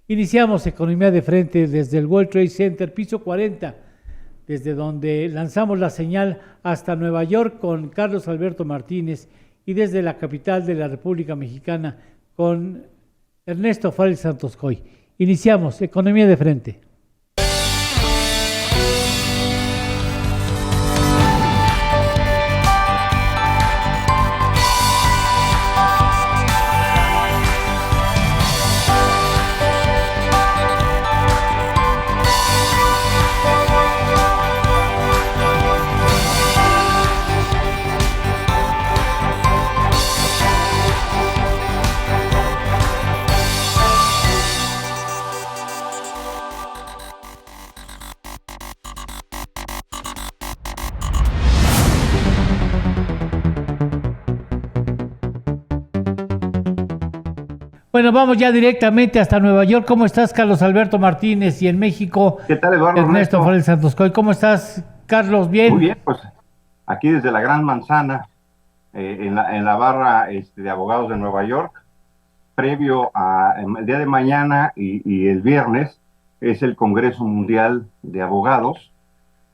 Iniciamos Economía de Frente desde el World Trade Center, piso 40, desde donde lanzamos la señal hasta Nueva York con Carlos Alberto Martínez y desde la capital de la República Mexicana con Ernesto Fárez Santos Coy. Iniciamos Economía de Frente. Bueno, vamos ya directamente hasta Nueva York. ¿Cómo estás, Carlos Alberto Martínez? Y en México, ¿Qué tal, Eduardo? Ernesto Fárez Santos Coy. ¿Cómo estás, Carlos? ¿Bien? Muy bien, pues aquí desde la Gran Manzana, en la barra de abogados de Nueva York, previo a el día de mañana y el viernes, es el Congreso Mundial de Abogados,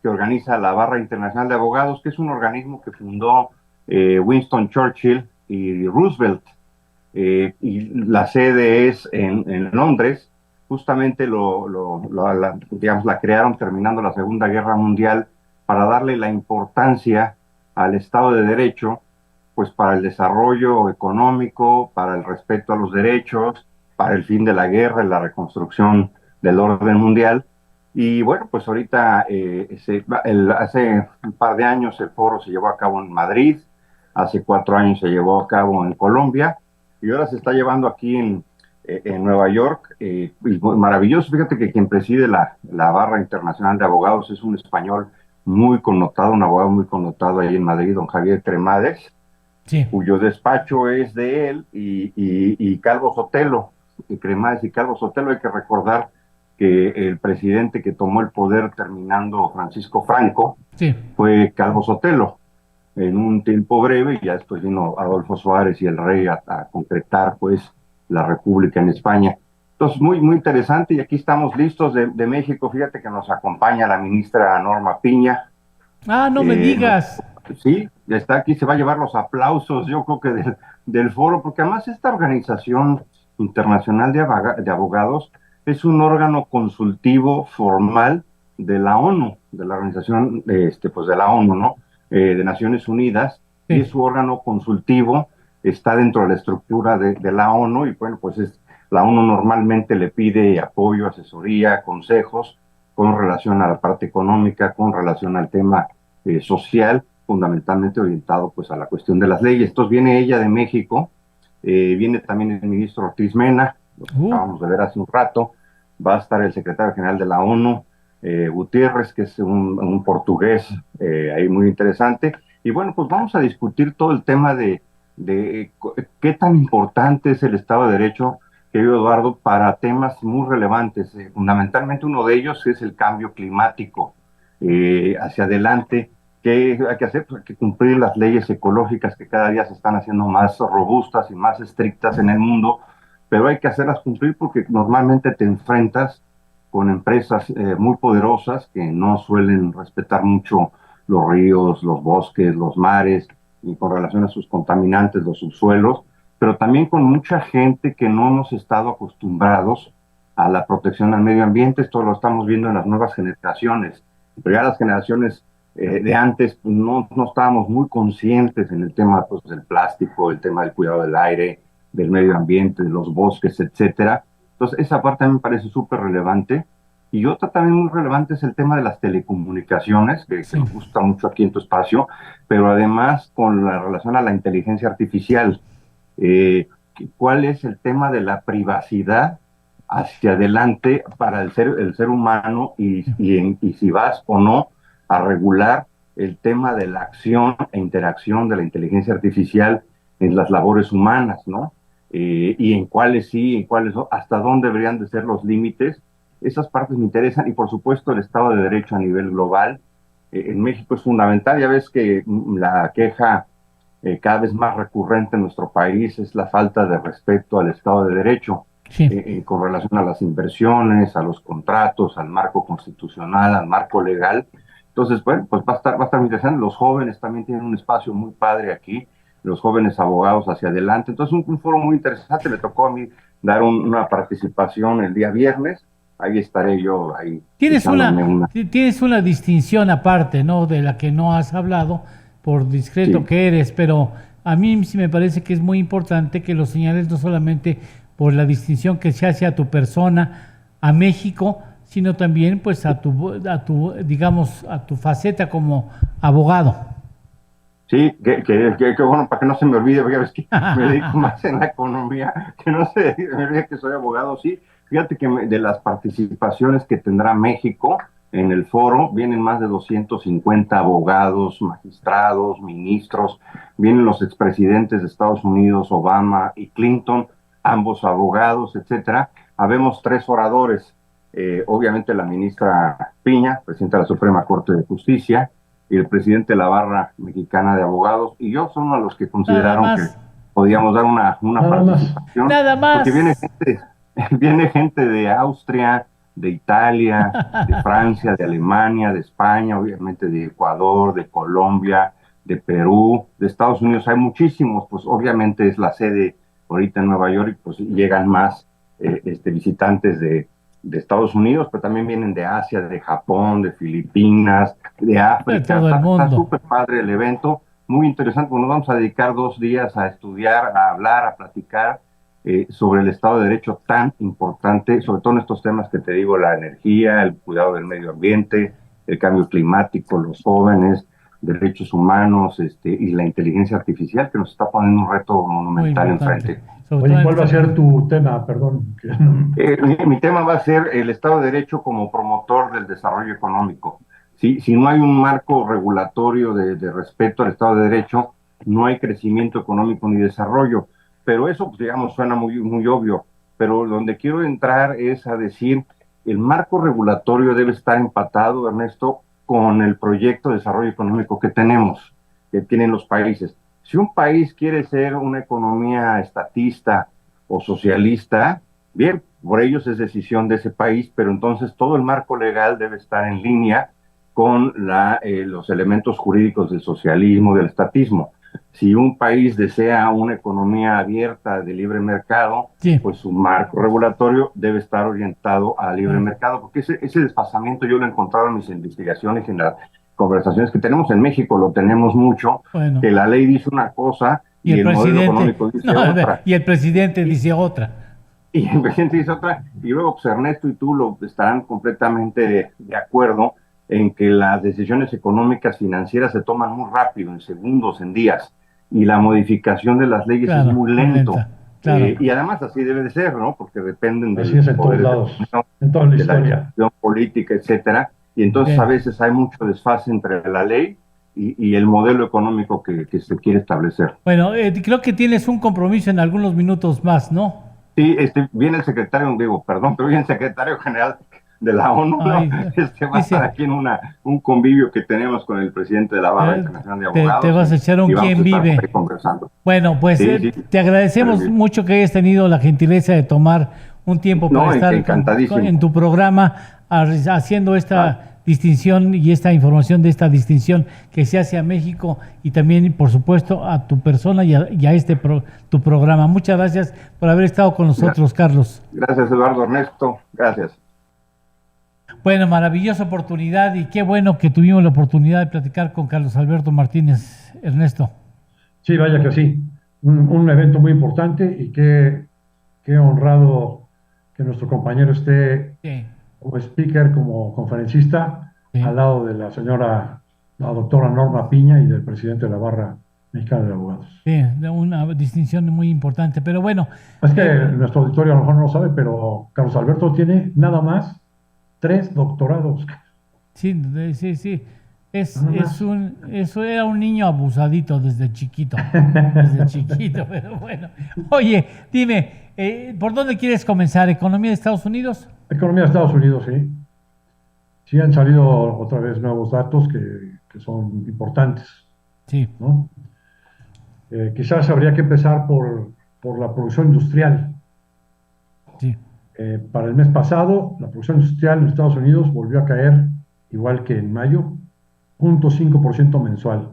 que organiza la Barra Internacional de Abogados, que es un organismo que fundó Winston Churchill y Roosevelt. Y la sede es en Londres. Justamente digamos, la crearon terminando la Segunda Guerra Mundial para darle la importancia al Estado de Derecho, pues para el desarrollo económico, para el respeto a los derechos, para el fin de la guerra y la reconstrucción del orden mundial. Y bueno, pues ahorita, hace un par de años el foro se llevó a cabo en Madrid, hace 4 años se llevó a cabo en Colombia, y ahora se está llevando aquí en Nueva York, y maravilloso. Fíjate que quien preside la Barra Internacional de Abogados es un español muy connotado, un abogado muy connotado ahí en Madrid, don Javier Cremades, Sí. cuyo despacho es de él y Calvo Sotelo, y Cremades y Calvo Sotelo. Hay que recordar que el presidente que tomó el poder terminando Francisco Franco Sí. fue Calvo Sotelo, en un tiempo breve, y ya después vino Adolfo Suárez y el rey a concretar pues la república en España. Entonces, muy, muy interesante, y aquí estamos listos de México. Fíjate que nos acompaña la ministra Norma Piña. Ah, no me digas. Sí, ya está aquí, se va a llevar los aplausos, yo creo que del foro, porque además esta organización internacional de abogados es un órgano consultivo formal de la ONU, de la organización pues de la ONU, ¿no? De Naciones Unidas, Sí. y es su órgano consultivo, está dentro de la estructura de la ONU, y bueno, pues la ONU normalmente le pide apoyo, asesoría, consejos con relación a la parte económica, con relación al tema social, fundamentalmente orientado pues a la cuestión de las leyes. Entonces viene ella de México, viene también el ministro Ortiz Mena, lo acabamos de ver hace un rato, va a estar el secretario general de la ONU, Gutiérrez, que es un portugués ahí muy interesante. Y bueno, pues vamos a discutir todo el tema de qué tan importante es el Estado de Derecho, querido Eduardo, para temas muy relevantes. Fundamentalmente uno de ellos es el cambio climático. Hacia adelante, ¿qué hay que hacer? Pues hay que cumplir las leyes ecológicas que cada día se están haciendo más robustas y más estrictas en el mundo, pero hay que hacerlas cumplir porque normalmente te enfrentas con empresas muy poderosas que no suelen respetar mucho los ríos, los bosques, los mares, y con relación a sus contaminantes, los subsuelos, pero también con mucha gente que no hemos estado acostumbrados a la protección al medio ambiente. Esto lo estamos viendo en las nuevas generaciones, pero ya las generaciones de antes pues, no estábamos muy conscientes en el tema pues, del plástico, el tema del cuidado del aire, del medio ambiente, de los bosques, etcétera. Entonces, esa parte a mí me parece súper relevante. Y otra también muy relevante es el tema de las telecomunicaciones, que nos gusta mucho aquí en tu espacio, pero además con la relación a la inteligencia artificial. ¿Cuál es el tema de la privacidad hacia adelante para el ser humano y si vas o no a regular el tema de la acción e interacción de la inteligencia artificial en las labores humanas, ¿no? Y en cuáles sí, en cuáles no, hasta dónde deberían de ser los límites. Esas partes me interesan, y por supuesto el Estado de Derecho a nivel global. En México es fundamental. Ya ves que la queja cada vez más recurrente en nuestro país es la falta de respeto al Estado de Derecho. Sí. con relación a las inversiones, a los contratos, al marco constitucional, al marco legal. Entonces, bueno, pues va a estar muy interesante. Los jóvenes también tienen un espacio muy padre aquí, los jóvenes abogados hacia adelante. Entonces, un foro muy interesante. Me tocó a mí dar una participación el día viernes. Ahí estaré yo, ahí Tienes echándome una. tienes una distinción aparte, ¿no? De la que no has hablado, por discreto Sí, que eres, pero a mí sí me parece que es muy importante que lo señales no solamente por la distinción que se hace a tu persona, a México, sino también pues digamos, a tu faceta como abogado. sí, que bueno, para que no se me olvide, porque ya ves que me dedico más en la economía, que no se me olvide que soy abogado, sí. Fíjate que de las participaciones que tendrá México en el foro, vienen más de 250 abogados, magistrados, ministros, vienen los expresidentes de Estados Unidos, Obama y Clinton, ambos abogados, etcétera. Habemos 3 oradores, obviamente la ministra Piña, presidenta de la Suprema Corte de Justicia, y el presidente de la Barra Mexicana de Abogados, y yo son a los que Nada consideraron que más, podíamos dar una Nada más. participación, nada porque más. viene gente de Austria, de Italia, de Francia, de Alemania, de España, obviamente de Ecuador, de Colombia, de Perú, de Estados Unidos. Hay muchísimos, pues obviamente es la sede ahorita en Nueva York, y pues llegan más visitantes de Estados Unidos, pero también vienen de Asia, de Japón, de Filipinas, de De África. todo el Está mundo. súper padre el evento, muy interesante. Nos vamos a dedicar 2 días a estudiar, a hablar, a platicar sobre el Estado de Derecho tan importante, sobre todo en estos temas que te digo, la energía, el cuidado del medio ambiente, el cambio climático, los jóvenes, derechos humanos, y la inteligencia artificial, que nos está poniendo un reto Muy monumental importante. enfrente. Sobre Oye, todo ¿cuál va a ser tu tema? Perdón. Mi tema va a ser el Estado de Derecho como promotor del desarrollo económico. Si no hay un marco regulatorio de respeto al Estado de Derecho, no hay crecimiento económico ni desarrollo. Pero eso, pues, digamos, suena muy obvio. Pero donde quiero entrar es a decir, el marco regulatorio debe estar empatado, Ernesto, con el proyecto de desarrollo económico que tenemos, que tienen los países. Si un país quiere ser una economía estatista o socialista, bien, por ellos es decisión de ese país, pero entonces todo el marco legal debe estar en línea con los elementos jurídicos del socialismo, del estatismo. Si un país desea una economía abierta de libre mercado, Sí. pues su marco regulatorio debe estar orientado a libre mercado, porque ese desfasamiento yo lo he encontrado en mis investigaciones, en las conversaciones que tenemos en México, lo tenemos mucho, Bueno. que la ley dice una cosa Y y el el modelo presidente, económico dice no, otra. y el presidente dice otra. Y el presidente dice otra, y luego pues Ernesto y tú lo estarán completamente de acuerdo en que las decisiones económicas financieras se toman muy rápido, en segundos, en días, y la modificación de las leyes Claro, es muy muy lento. lenta, claro. Y además así debe de ser, ¿no? Porque dependen Así del es en todos poder de lados, la Unión, en toda la de la historia. decisión política, etcétera. Y entonces Bien. a veces hay mucho desfase entre la ley y el modelo económico que se quiere establecer. Bueno, creo que tienes un compromiso en algunos minutos más, ¿no? Sí, viene el secretario, digo, perdón, pero viene el secretario general de la ONU, ¿no? Ay, Va a estar aquí en un convivio que tenemos con el presidente de la Barra Internacional de Abogados. te vas a echar un y vamos quién a estar vive. ahí conversando. Bueno, pues Sí, sí. te agradecemos mucho que hayas tenido la gentileza de tomar un tiempo No, para estar encantadísimo. en tu programa haciendo esta distinción y esta información de esta distinción que se hace a México y también, por supuesto, a tu persona y a tu programa. Muchas gracias por haber estado con nosotros, Carlos. Gracias, Eduardo, Ernesto. Gracias. Bueno, maravillosa oportunidad y qué bueno que tuvimos la oportunidad de platicar con Carlos Alberto Martínez. Ernesto. Sí, vaya que sí. Un evento muy importante y qué honrado que nuestro compañero esté Sí. como speaker, como conferencista, Sí. al lado de la doctora Norma Piña y del presidente de la Barra Mexicana de Abogados. Sí, de una distinción muy importante, pero bueno. Es que nuestro auditorio a lo mejor no lo sabe, pero Carlos Alberto tiene nada más 3 doctorados. Sí, sí. Eso era un niño abusadito desde chiquito. Pero bueno. Oye, dime, ¿por dónde quieres comenzar? ¿Economía de Estados Unidos? Economía de Estados Unidos, sí. Sí han salido otra vez nuevos datos que son importantes, Sí. ¿no? Quizás habría que empezar por la producción industrial, Sí. Para el mes pasado, la producción industrial en Estados Unidos volvió a caer, igual que en mayo, 0.5% mensual.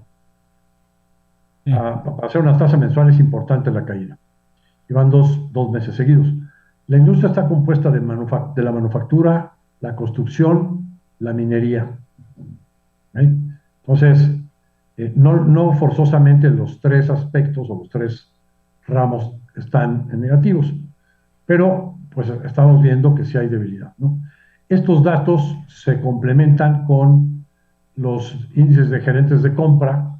Sí. Para hacer una tasa mensual es importante la caída. Llevan dos meses seguidos. La industria está compuesta de la manufactura, la construcción, la minería. Entonces, no forzosamente los tres aspectos o los tres ramos están en negativos, pero pues estamos viendo que sí hay debilidad, ¿no? Estos datos se complementan con los índices de gerentes de compra,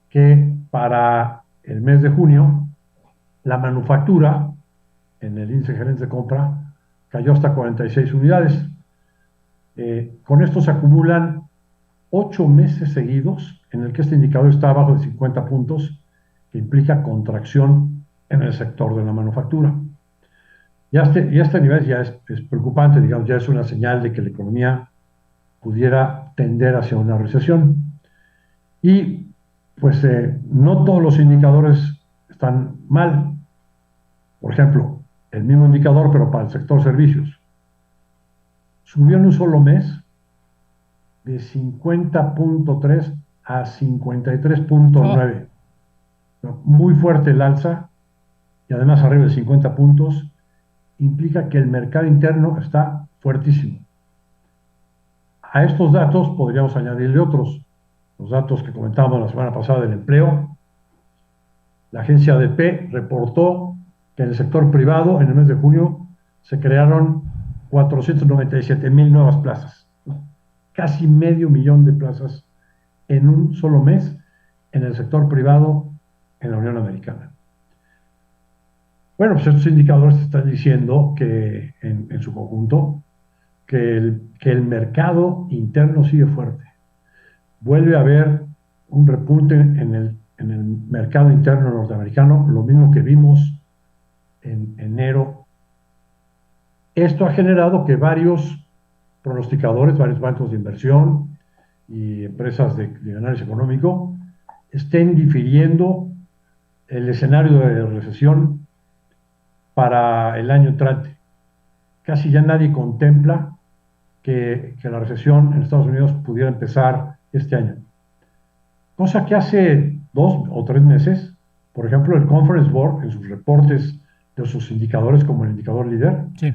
que para el mes de junio la manufactura en el índice de gerentes de compra cayó hasta 46 unidades. Con esto se acumulan 8 meses seguidos en el que este indicador está abajo de 50 puntos, que implica contracción en el sector de la manufactura. Y este nivel ya es preocupante, digamos, ya es una señal de que la economía pudiera tender hacia una recesión. Y pues no todos los indicadores están mal. Por ejemplo, el mismo indicador, pero para el sector servicios, subió en un solo mes de 50.3 a 53.9. Muy fuerte el alza, y además arriba de 50 puntos, implica que el mercado interno está fuertísimo. A estos datos podríamos añadirle otros. Los datos que comentábamos la semana pasada del empleo. La agencia ADP reportó que en el sector privado, en el mes de junio, se crearon 497,000 nuevas plazas. Casi 500,000 de plazas en un solo mes en el sector privado en la Unión Americana. Bueno, pues estos indicadores están diciendo que en su conjunto que el mercado interno sigue fuerte. Vuelve a haber un repunte en el mercado interno norteamericano, lo mismo que vimos en enero. Esto ha generado que varios pronosticadores, varios bancos de inversión y empresas de análisis económico estén difiriendo el escenario de recesión para el año entrante. Casi ya nadie contempla que la recesión en Estados Unidos pudiera empezar este año. Cosa que hace 2 o 3 meses, por ejemplo, el Conference Board, en sus reportes de sus indicadores, como el indicador líder, Sí.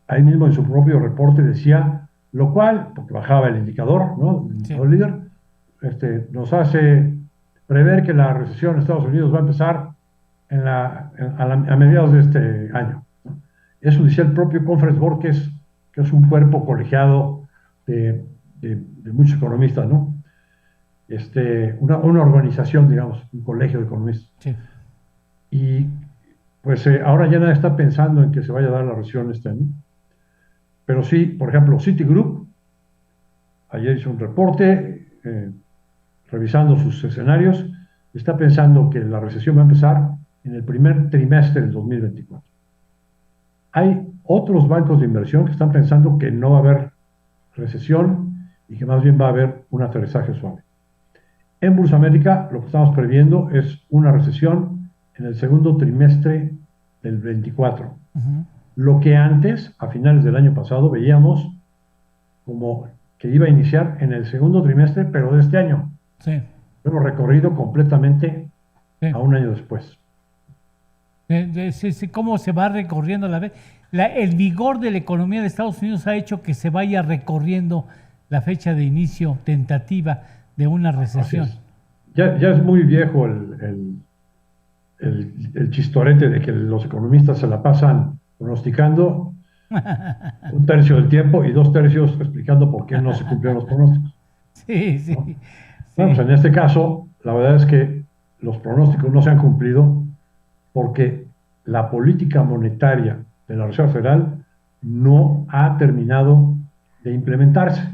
ahí mismo en su propio reporte decía, lo cual, porque bajaba el indicador, ¿no? El indicador líder, nos hace prever que la recesión en Estados Unidos va a empezar a mediados de este año, ¿no? Eso decía el propio Conference Board, que es un cuerpo colegiado de muchos economistas, ¿no? Una organización, digamos, un colegio de economistas. Sí. Y pues ahora ya nadie está pensando en que se vaya a dar la recesión este año. Pero sí, por ejemplo, Citigroup ayer hizo un reporte revisando sus escenarios, está pensando que la recesión va a empezar en el primer trimestre del 2024. Hay otros bancos de inversión que están pensando que no va a haber recesión y que más bien va a haber un aterrizaje suave. En Bolsa América lo que estamos previendo es una recesión en el segundo trimestre del 24. Lo que antes, a finales del año pasado, veíamos como que iba a iniciar en el segundo trimestre, pero de este año. Sí. Pero recorrido completamente a un año después. ¿Cómo se va recorriendo la vez? El vigor de la economía de Estados Unidos ha hecho que se vaya recorriendo la fecha de inicio tentativa de una recesión. Ya es muy viejo el chistorete de que los economistas se la pasan pronosticando 1/3 del tiempo y 2/3 explicando por qué no se cumplieron los pronósticos. Sí, sí. ¿No? Sí. Bueno, pues en este caso, la verdad es que los pronósticos no se han cumplido porque la política monetaria de la Reserva Federal no ha terminado de implementarse.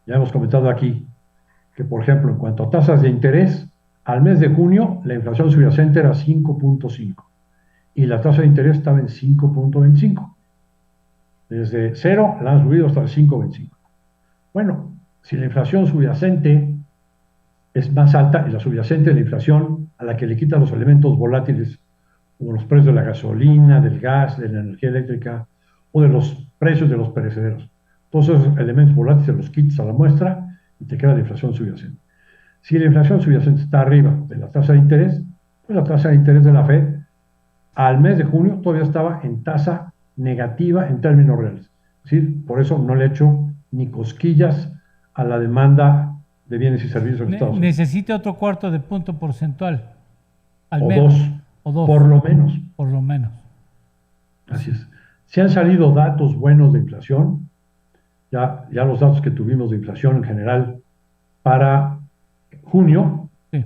Ya hemos comentado aquí que, por ejemplo, en cuanto a tasas de interés, al mes de junio la inflación subyacente era 5.5 y la tasa de interés estaba en 5.25. Desde 0 la han subido hasta el 5.25. Bueno, si la inflación subyacente es más alta, y la subyacente de la inflación a la que le quitan los elementos volátiles como los precios de la gasolina, del gas, de la energía eléctrica o de los precios de los perecederos. Todos esos elementos volátiles se los quitas a la muestra y te queda la inflación subyacente. Si la inflación subyacente está arriba de la tasa de interés, pues la tasa de interés de la Fed al mes de junio todavía estaba en tasa negativa en términos reales. Es decir, por eso no le echo ni cosquillas a la demanda de bienes y servicios en Estados Unidos. Necesita otro cuarto de punto porcentual, al O menos. dos, O dos, por lo menos. por lo menos. Así es. Si han salido datos buenos de inflación, ya los datos que tuvimos de inflación en general para junio Sí.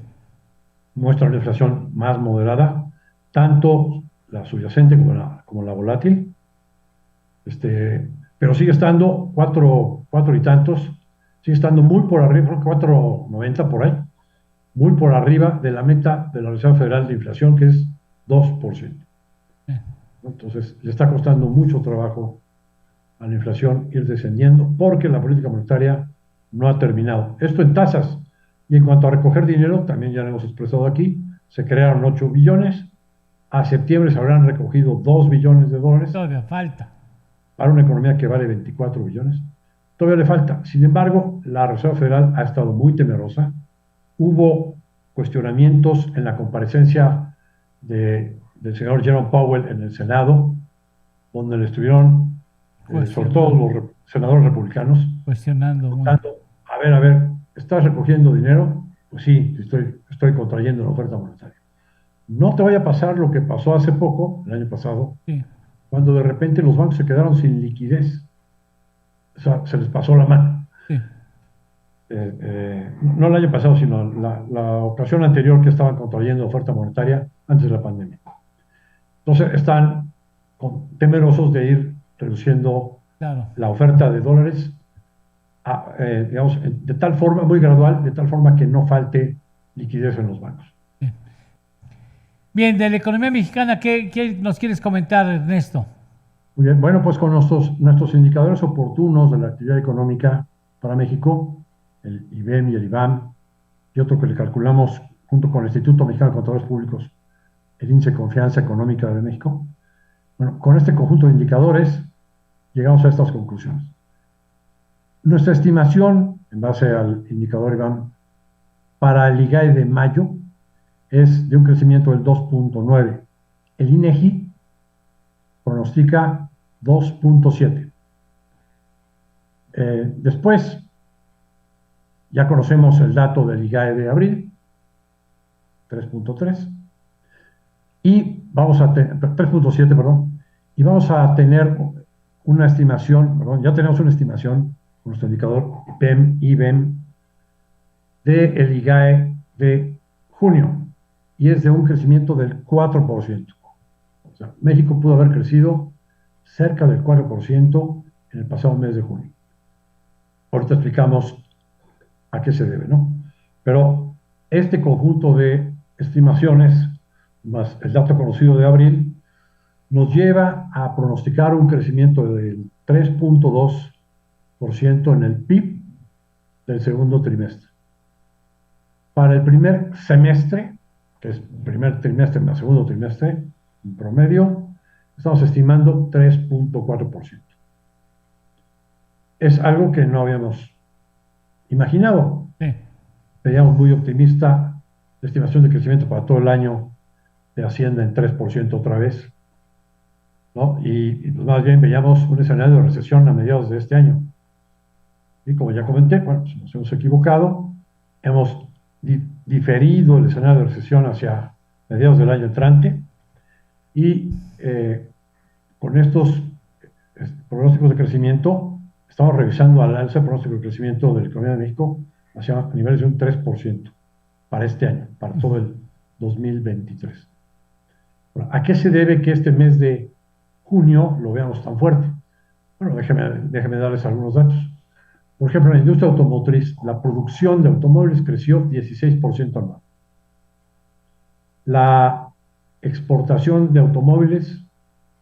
muestran una inflación más moderada, tanto la subyacente como la volátil, pero sigue estando cuatro y tantos, sigue estando muy por arriba, creo que 4.90 por ahí, muy por arriba de la meta de la Reserva Federal de inflación, que es 2%. Sí. Entonces, le está costando mucho trabajo a la inflación ir descendiendo porque la política monetaria no ha terminado. Esto en tasas. Y en cuanto a recoger dinero, también ya lo hemos expresado aquí, se crearon 8 billones, a septiembre se habrán recogido 2 billones de dólares Todavía falta. para una economía que vale 24 billones. Todavía le falta. Sin embargo, la Reserva Federal ha estado muy temerosa. Hubo cuestionamientos en la comparecencia del señor Jerome Powell en el Senado, donde le estuvieron, sobre todo los senadores republicanos, Cuestionando. preguntando, a ver, ¿estás recogiendo dinero? Pues sí, estoy contrayendo la oferta monetaria. No te vaya a pasar lo que pasó hace poco, el año pasado, Sí. cuando de repente los bancos se quedaron sin liquidez. O sea, se les pasó la mano. Sí. No el año pasado, sino la ocasión anterior que estaban contrayendo oferta monetaria antes de la pandemia. Entonces están temerosos de ir reduciendo Claro. la oferta de dólares, digamos, de tal forma, muy gradual, de tal forma que no falte liquidez en los bancos. Bien, de la economía mexicana, ¿qué nos quieres comentar, Ernesto? Muy bien, bueno, pues con nuestros indicadores oportunos de la actividad económica para México, el IBEM y el IBAM, y otro que le calculamos junto con el Instituto Mexicano de Contadores Públicos, el Índice de Confianza Económica de México. Bueno, con este conjunto de indicadores llegamos a estas conclusiones. Nuestra estimación, en base al indicador IBAM, para el IGAE de mayo es de un crecimiento del 2.9. El INEGI pronostica 2.7. Después, ya conocemos el dato del IGAE de abril, 3.3, y vamos a 3.7, perdón, y vamos a tener una estimación, perdón, ya tenemos una estimación con nuestro indicador IBEM del IGAE de junio, y es de un crecimiento del 4%. O sea, México pudo haber crecido cerca del 4% en el pasado mes de junio. Ahorita explicamos a qué se debe, ¿no? Pero este conjunto de estimaciones, más el dato conocido de abril, nos lleva a pronosticar un crecimiento del 3.2% en el PIB del segundo trimestre. Para el primer semestre, que es primer trimestre más segundo trimestre, en promedio, estamos estimando 3.4%. Es algo que no habíamos imaginado. Sí. Veíamos muy optimista la estimación de crecimiento para todo el año de Hacienda en 3% otra vez, ¿no? Y pues más bien veíamos un escenario de recesión a mediados de este año. Y como ya comenté, bueno, pues nos hemos equivocado, hemos diferido el escenario de recesión hacia mediados del año entrante, y con estos pronósticos de crecimiento estamos revisando al alza el pronóstico de crecimiento de la economía de México hacia niveles de un 3% para este año, para todo el 2023. Bueno, ¿a qué se debe que este mes de junio lo veamos tan fuerte? Bueno, déjeme darles algunos datos. Por ejemplo, en la industria automotriz, la producción de automóviles creció 16% anual. La exportación de automóviles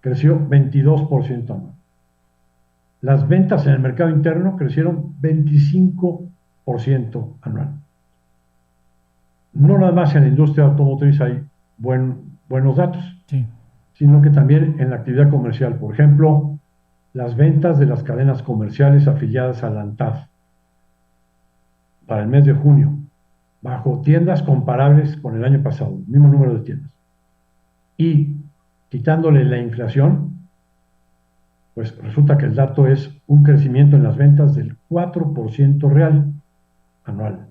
creció 22% anual. Las ventas en el mercado interno crecieron 25% anual. No nada más en la industria automotriz hay buenos datos. Sí. sino que también en la actividad comercial. Por ejemplo, las ventas de las cadenas comerciales afiliadas a la ANTAD para el mes de junio, bajo tiendas comparables con el año pasado, mismo número de tiendas, y quitándole la inflación, pues resulta que el dato es un crecimiento en las ventas del 4% real anual.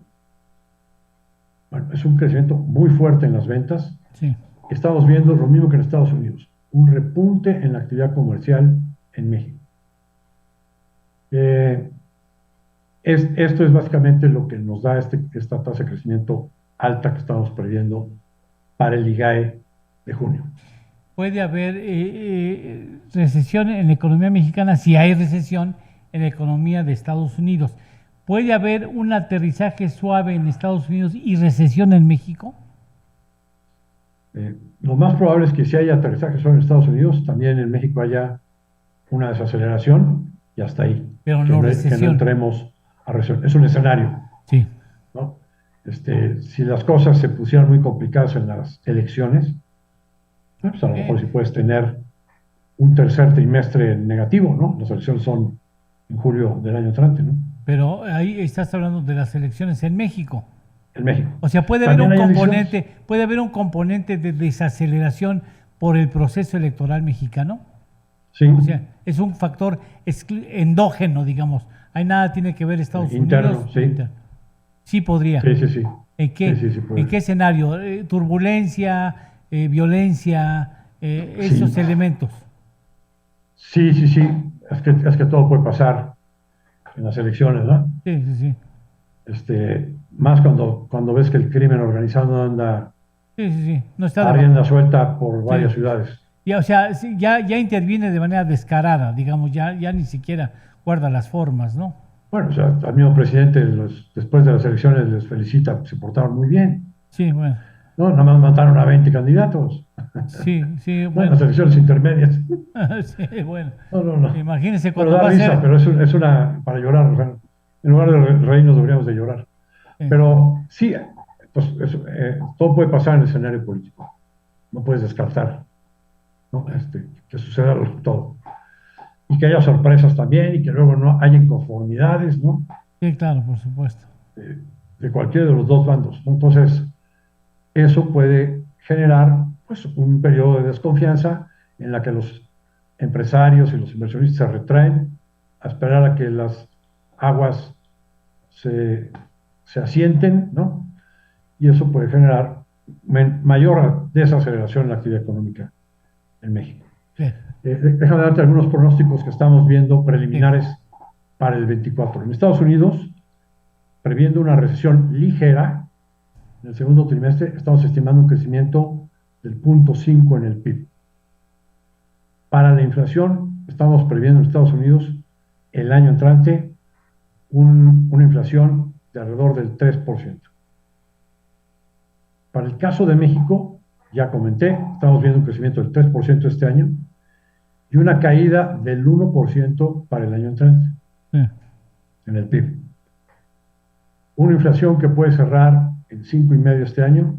Bueno, es un crecimiento muy fuerte en las ventas. Sí. Estamos viendo lo mismo que en Estados Unidos, un repunte en la actividad comercial en México. Esto es básicamente lo que nos da esta tasa de crecimiento alta que estamos previendo para el IGAE de junio. ¿Puede haber recesión en la economía mexicana si hay recesión en la economía de Estados Unidos? ¿Puede haber un aterrizaje suave en Estados Unidos y recesión en México? Lo más probable es que si haya aterrizaje suave en Estados Unidos, también en México haya una desaceleración y hasta ahí. Pero no que recesión. no entremos a recesión. Es un escenario, Sí. ¿no? Si las cosas se pusieran muy complicadas en las elecciones, pues a lo mejor sí puedes tener un tercer trimestre negativo, ¿no? Las elecciones son en julio del año entrante, ¿no? Pero ahí estás hablando de las elecciones en México. En México. O sea, puede haber También un hay componente, elecciones. puede haber un componente de desaceleración por el proceso electoral mexicano. Sí, O sea, es un factor endógeno, digamos. Ahí nada tiene que ver Estados interno, Unidos. sí. Sí podría. sí. ¿En qué, Sí, puede. ¿en qué escenario? ¿Turbulencia, violencia, esos elementos? Sí. Es que todo puede pasar en las elecciones, ¿no? Sí. Más cuando ves que el crimen organizado anda Sí. No está a rienda suelta por varias ciudades. Ya, o sea, sí, ya interviene de manera descarada, digamos, ya ni siquiera guarda las formas, ¿no? Bueno, o sea, al mismo presidente después de las elecciones les felicita, se portaron muy bien. Sí, bueno. No, nada más mataron a 20 candidatos. Sí, No, en bueno. las elecciones intermedias. Sí, bueno. No. Imagínense Bueno, cuando da va a risa, ser. pero es una para llorar. O sea, en lugar de reírnos deberíamos de llorar. Sí. Pero sí, pues, todo puede pasar en el escenario político. No puedes descartar, ¿no? Que suceda todo. Y que haya sorpresas también y que luego no haya inconformidades, ¿no? Sí, claro, por supuesto. De cualquiera de los dos bandos, ¿no? Entonces, eso puede generar pues, un periodo de desconfianza en la que los empresarios y los inversionistas se retraen a esperar a que las aguas se asienten, ¿no? Y eso puede generar mayor desaceleración en la actividad económica en México. Sí. Déjame darte algunos pronósticos que estamos viendo preliminares para el 24. En Estados Unidos, previendo una recesión ligera en el segundo trimestre, estamos estimando un crecimiento del 0.5 en el PIB. Para la inflación, estamos previendo en Estados Unidos el año entrante una inflación de alrededor del 3%. Para el caso de México, ya comenté, estamos viendo un crecimiento del 3% este año y una caída del 1% para el año entrante en el PIB. Una inflación que puede cerrar en 5,5% este año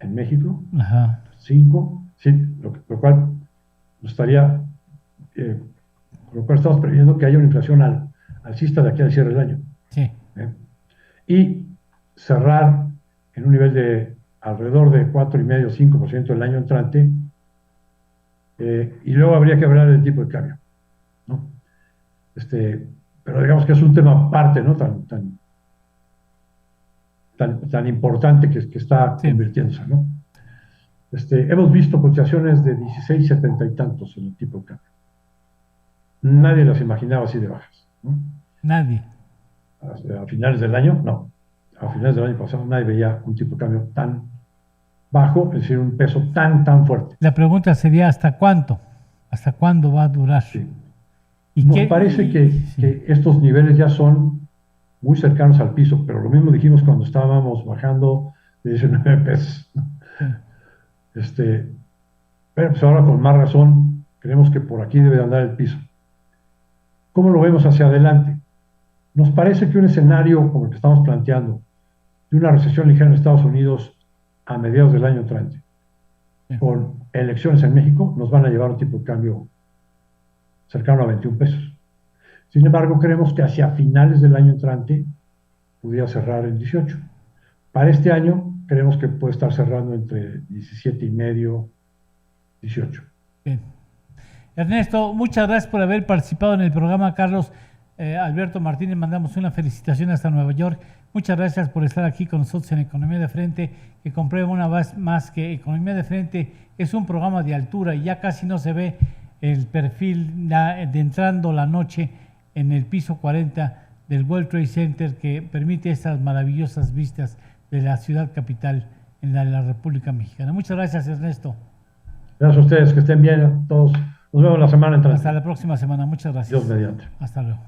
en México. Ajá. 5, sí, lo cual estaría, por lo cual estamos previendo que haya una inflación alcista de aquí al cierre del año. Sí. Y cerrar en un nivel de alrededor de 4,5-5% el año entrante, y luego habría que hablar del tipo de cambio, ¿no? Pero digamos que es un tema aparte, ¿no? Tan importante que está convirtiéndose, ¿no? Hemos visto cotizaciones de 16,70 y tantos en el tipo de cambio. Nadie las imaginaba así de bajas, ¿no? Nadie. A finales del año, no. A finales del año pasado nadie veía un tipo de cambio tan bajo, es decir, un peso tan fuerte. La pregunta sería, ¿hasta cuánto? ¿Hasta cuándo va a durar? Sí. ¿Y Nos parece que estos niveles ya son muy cercanos al piso, pero lo mismo dijimos cuando estábamos bajando de 19 pesos. Pero pues ahora con más razón creemos que por aquí debe de andar el piso. ¿Cómo lo vemos hacia adelante? Nos parece que un escenario como el que estamos planteando, de una recesión ligera en Estados Unidos a mediados del año entrante, con elecciones en México, nos van a llevar un tipo de cambio cercano a 21 pesos. Sin embargo, creemos que hacia finales del año entrante pudiera cerrar en 18. Para este año, creemos que puede estar cerrando entre 17.5, 18. Bien. Ernesto, muchas gracias por haber participado en el programa. Carlos Alberto Martínez, mandamos una felicitación hasta Nueva York. Muchas gracias por estar aquí con nosotros en Economía de Frente, que comprueba una vez más que Economía de Frente es un programa de altura y ya casi no se ve el perfil de entrando la noche en el piso 40 del World Trade Center, que permite estas maravillosas vistas de la ciudad capital en la República Mexicana. Muchas gracias, Ernesto. Gracias a ustedes, que estén bien a todos. Nos vemos la semana entrante. Hasta la próxima semana. Muchas gracias. Dios mediante. Hasta luego.